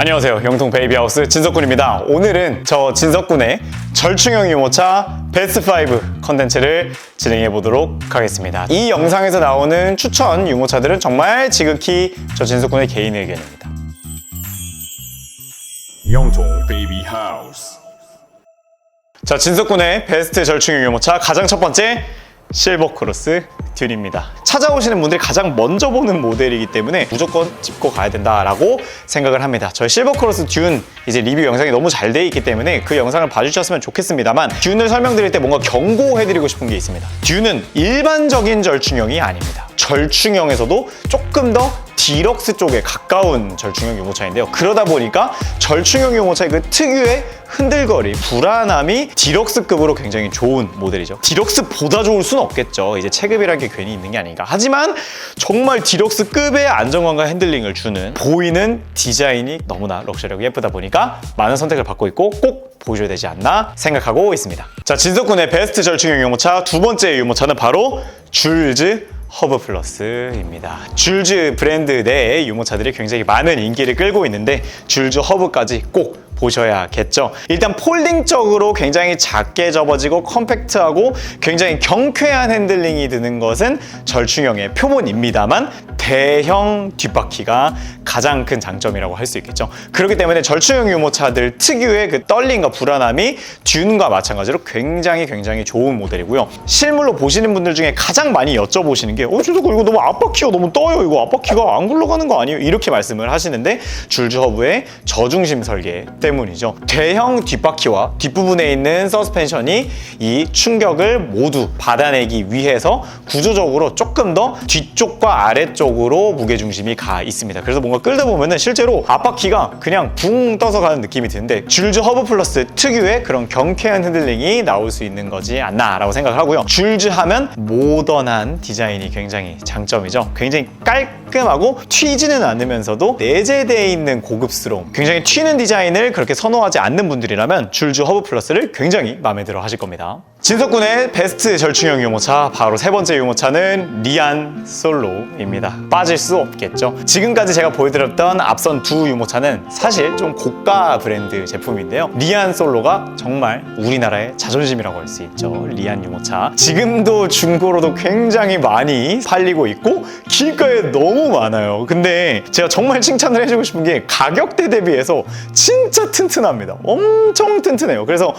안녕하세요. 영통 베이비하우스 진석군입니다. 오늘은 저 진석군의 절충형 유모차 베스트5 컨텐츠를 진행해 보도록 하겠습니다. 이 영상에서 나오는 추천 유모차들은 정말 지극히 저 진석군의 개인 의견입니다. 영통 베이비하우스. 자, 진석군의 베스트 절충형 유모차 가장 첫 번째 실버크로스 듄입니다. 찾아오시는 분들이 가장 먼저 보는 모델이기 때문에 무조건 짚고 가야 된다라고 생각을 합니다. 저희 실버크로스 듄 이제 리뷰 영상이 너무 잘 돼 있기 때문에 그 영상을 봐주셨으면 좋겠습니다만 듄을 설명드릴 때 뭔가 경고해드리고 싶은 게 있습니다. 듄은 일반적인 절충형이 아닙니다. 절충형에서도 조금 더 디럭스 쪽에 가까운 절충형 유모차인데요. 그러다 보니까 절충형 유모차의 그 특유의 흔들거리, 불안함이 디럭스급으로 굉장히 좋은 모델이죠. 디럭스보다 좋을 순 없겠죠. 이제 체급이라는 게 괜히 있는 게 아닌가. 하지만 정말 디럭스급의 안정감과 핸들링을 주는 보이는 디자인이 너무나 럭셔리하고 예쁘다 보니까 많은 선택을 받고 있고 꼭 보셔야 되지 않나 생각하고 있습니다. 자, 진석군의 베스트 절충형 유모차 두 번째 유모차는 바로 줄즈 허브 플러스입니다. 줄즈 브랜드 내의 유모차들이 굉장히 많은 인기를 끌고 있는데 줄즈 허브까지 꼭 보셔야겠죠. 일단 폴딩적으로 굉장히 작게 접어지고 컴팩트하고 굉장히 경쾌한 핸들링이 드는 것은 절충형의 표본입니다만 대형 뒷바퀴가 가장 큰 장점이라고 할 수 있겠죠. 그렇기 때문에 절충형 유모차들 특유의 그 떨림과 불안함이 듄과 마찬가지로 굉장히 좋은 모델이고요. 실물로 보시는 분들 중에 가장 많이 여쭤보시는 게 진석군 이거 너무 앞바퀴가 너무 떠요. 이거 앞바퀴가 안 굴러가는 거 아니에요? 이렇게 말씀을 하시는데 줄즈 허브의 저중심 설계 때문이죠. 대형 뒷바퀴와 뒷부분에 있는 서스펜션이 이 충격을 모두 받아내기 위해서 구조적으로 조금 더 뒤쪽과 아래쪽으로 무게중심이 가 있습니다. 그래서 뭔가 끌다 보면은 실제로 앞바퀴가 그냥 붕 떠서 가는 느낌이 드는데 줄즈 허브 플러스 특유의 그런 경쾌한 흔들림이 나올 수 있는 거지 않나라고 생각을 하고요. 줄즈 하면 모던한 디자인이 굉장히 장점이죠. 굉장히 깔끔하고 튀지는 않으면서도 내재되어 있는 고급스러움, 굉장히 튀는 디자인을 그렇게 선호하지 않는 분들이라면 줄즈 허브 플러스를 굉장히 마음에 들어 하실 겁니다. 진석군의 베스트 절충형 유모차 바로 세 번째 유모차는 리안 솔로입니다. 빠질 수 없겠죠. 지금까지 제가 보여드렸던 앞선 두 유모차는 사실 좀 고가 브랜드 제품인데요. 리안 솔로가 정말 우리나라의 자존심이라고 할 수 있죠. 리안 유모차 지금도 중고로도 굉장히 많이 팔리고 있고 길가에 너무 많아요. 근데 제가 정말 칭찬을 해주고 싶은 게 가격대 대비해서 진짜 튼튼합니다. 엄청 튼튼해요. 그래서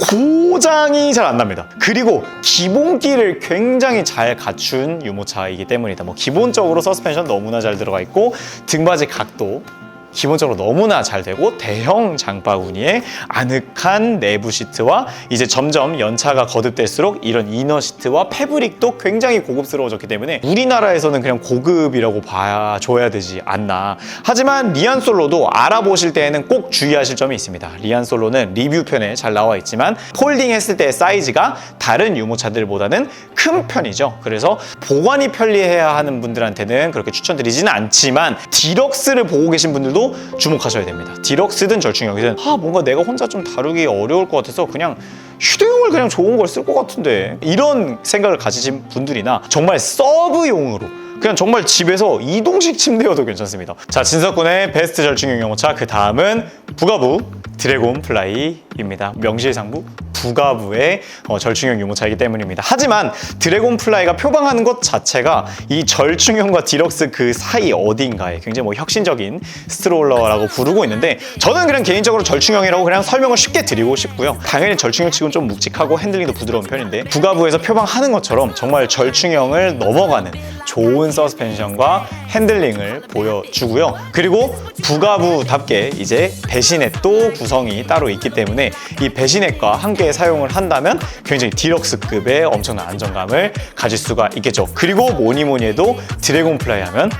고장이 잘 안 납니다. 그리고 기본기를 굉장히 잘 갖춘 유모차이기 때문이다. 기본적으로 서스펜션 너무나 잘 들어가 있고 등받이 각도 기본적으로 너무나 잘 되고 대형 장바구니에 아늑한 내부 시트와 이제 점점 연차가 거듭될수록 이런 이너 시트와 패브릭도 굉장히 고급스러워졌기 때문에 우리나라에서는 그냥 고급이라고 봐줘야 되지 않나. 하지만 리안 솔로도 알아보실 때에는 꼭 주의하실 점이 있습니다. 리안 솔로는 리뷰편에 잘 나와 있지만 폴딩 했을 때의 사이즈가 다른 유모차들보다는 큰 편이죠. 그래서 보관이 편리해야 하는 분들한테는 그렇게 추천드리지는 않지만 디럭스를 보고 계신 분들도 주목하셔야 됩니다. 디럭스든 절충형이든 뭔가 내가 혼자 좀 다루기 어려울 것 같아서 그냥 휴대용을 그냥 좋은 걸 쓸 것 같은데 이런 생각을 가지신 분들이나 정말 서브용으로 그냥 정말 집에서 이동식 침대여도 괜찮습니다. 자, 진석군의 베스트 절충형 유모차 그 다음은 부가부 드래곤 플라이입니다. 명실상부 부가부의 절충형 유모차이기 때문입니다. 하지만 드래곤 플라이가 표방하는 것 자체가 이 절충형과 디럭스 그 사이 어딘가에 굉장히 혁신적인 스트롤러라고 부르고 있는데 저는 그냥 개인적으로 절충형이라고 그냥 설명을 쉽게 드리고 싶고요. 당연히 절충형 치고는 좀 묵직하고 핸들링도 부드러운 편인데 부가부에서 표방하는 것처럼 정말 절충형을 넘어가는 좋은 서스펜션과 핸들링을 보여주고요. 그리고 부가부답게 이제 배신햇도 구성이 따로 있기 때문에 이 배신햇과 함께 사용을 한다면 굉장히 디럭스급의 엄청난 안정감을 가질 수가 있겠죠. 그리고 뭐니 해도 드래곤 플라이 하면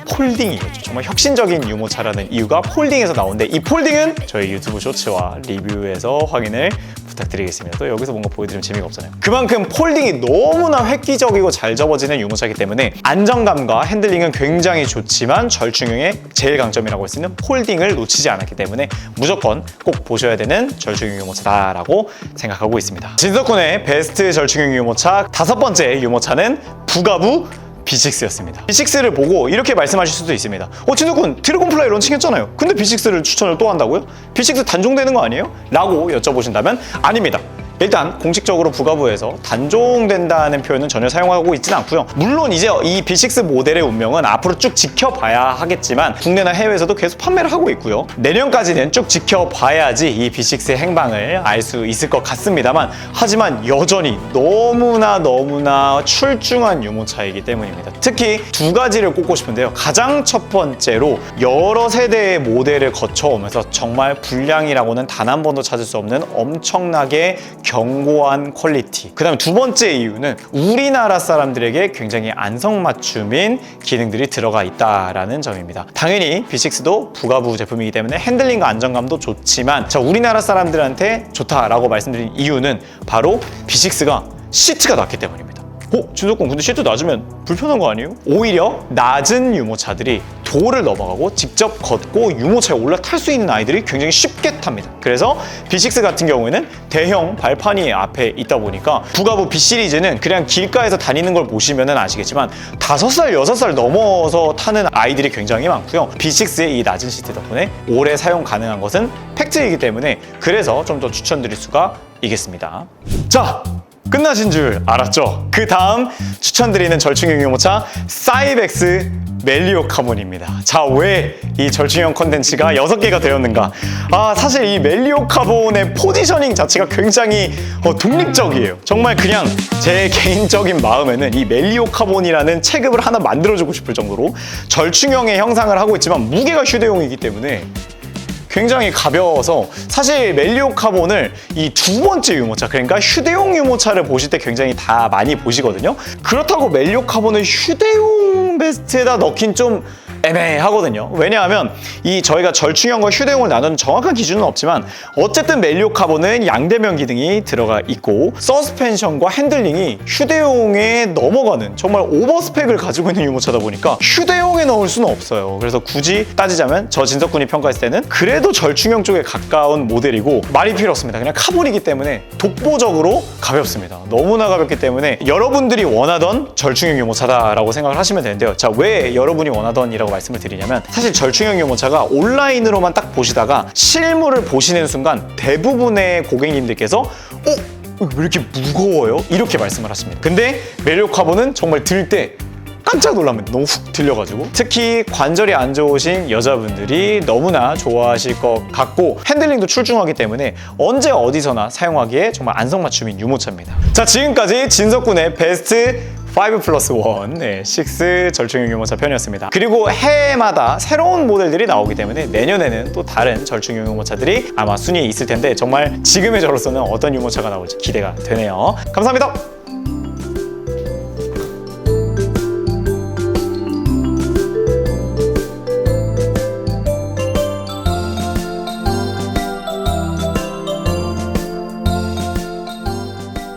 폴딩이겠죠. 정말 혁신적인 유모차라는 이유가 폴딩에서 나오는데 이 폴딩은 저희 유튜브 쇼츠와 리뷰에서 확인을 부탁드리겠습니다. 또 여기서 뭔가 보여드리면 재미가 없잖아요. 그만큼 폴딩이 너무나 획기적이고 잘 접어지는 유모차이기 때문에 안정감과 핸들링은 굉장히 좋지만 절충형의 제일 강점이라고 할 수 있는 폴딩을 놓치지 않았기 때문에 무조건 꼭 보셔야 되는 절충형 유모차다라고 생각하고 있습니다. 진석군의 베스트 절충형 유모차 다섯 번째 유모차는 부가부 B6였습니다. B6를 보고 이렇게 말씀하실 수도 있습니다. 진욱군 드래곤플라이 런칭했잖아요. 근데 B6를 추천을 또 한다고요? B6 단종되는 거 아니에요? 라고 여쭤보신다면 아닙니다. 일단 공식적으로 부가부에서 단종된다는 표현은 전혀 사용하고 있지는 않고요. 물론 이제 이 B6 모델의 운명은 앞으로 쭉 지켜봐야 하겠지만 국내나 해외에서도 계속 판매를 하고 있고요. 내년까지는 쭉 지켜봐야지 이 B6의 행방을 알 수 있을 것 같습니다만 하지만 여전히 너무나 출중한 유모차이기 때문입니다. 특히 두 가지를 꼽고 싶은데요. 가장 첫 번째로 여러 세대의 모델을 거쳐오면서 정말 불량이라고는 단 한 번도 찾을 수 없는 엄청나게 견고한 퀄리티. 그 다음에 두 번째 이유는 우리나라 사람들에게 굉장히 안성맞춤인 기능들이 들어가 있다라는 점입니다. 당연히 B6도 부가부 제품이기 때문에 핸들링과 안정감도 좋지만 우리나라 사람들한테 좋다라고 말씀드린 이유는 바로 B6가 시트가 낮기 때문입니다. 진석군 근데 시트 낮으면 불편한 거 아니에요? 오히려 낮은 유모차들이 도를 넘어가고 직접 걷고 유모차에 올라탈 수 있는 아이들이 굉장히 쉽게 탑니다. 그래서 B6 같은 경우에는 대형 발판이 앞에 있다 보니까 부가부 B 시리즈는 그냥 길가에서 다니는 걸 보시면 아시겠지만 5살, 6살 넘어서 타는 아이들이 굉장히 많고요. B6의 이 낮은 시트 덕분에 오래 사용 가능한 것은 팩트이기 때문에 그래서 좀 더 추천드릴 수가 있겠습니다. 자! 끝나신 줄 알았죠? 그 다음 추천드리는 절충형 유모차 사이벡스 멜리오 카본입니다. 자, 왜 이 절충형 컨텐츠가 6개가 되었는가? 사실 이 멜리오 카본의 포지셔닝 자체가 굉장히 독립적이에요. 정말 그냥 제 개인적인 마음에는 이 멜리오 카본이라는 체급을 하나 만들어주고 싶을 정도로 절충형의 형상을 하고 있지만 무게가 휴대용이기 때문에 굉장히 가벼워서 사실 멜리오 카본을 이 두 번째 유모차, 그러니까 휴대용 유모차를 보실 때 굉장히 다 많이 보시거든요. 그렇다고 멜리오 카본을 휴대용 베스트에다 넣긴 좀 애매하거든요. 왜냐하면 이 저희가 절충형과 휴대용을 나누는 정확한 기준은 없지만 어쨌든 멜리오 카본은 양대면 기능이 들어가 있고 서스펜션과 핸들링이 휴대용에 넘어가는 정말 오버스펙을 가지고 있는 유모차다 보니까 휴대용에 넣을 수는 없어요. 그래서 굳이 따지자면 저 진석군이 평가했을 때는 그래도 절충형 쪽에 가까운 모델이고 말이 필요 없습니다. 그냥 카본이기 때문에 독보적으로 가볍습니다. 너무나 가볍기 때문에 여러분들이 원하던 절충형 유모차다라고 생각을 하시면 되는데요. 자, 왜 여러분이 원하던이라고 말씀을 드리냐면 사실 절충형 유모차가 온라인으로만 딱 보시다가 실물을 보시는 순간 대부분의 고객님들께서 왜 이렇게 무거워요? 이렇게 말씀을 하십니다. 근데 멜리오 카본은 정말 들 때 깜짝 놀라면 너무 훅 들려가지고 특히 관절이 안 좋으신 여자분들이 너무나 좋아하실 것 같고 핸들링도 출중하기 때문에 언제 어디서나 사용하기에 정말 안성맞춤인 유모차입니다. 자, 지금까지 진석군의 베스트 5+1 6 절충형 유모차 편이었습니다. 그리고 해마다 새로운 모델들이 나오기 때문에 내년에는 또 다른 절충형 유모차들이 아마 순위에 있을 텐데 정말 지금의 저로서는 어떤 유모차가 나올지 기대가 되네요. 감사합니다.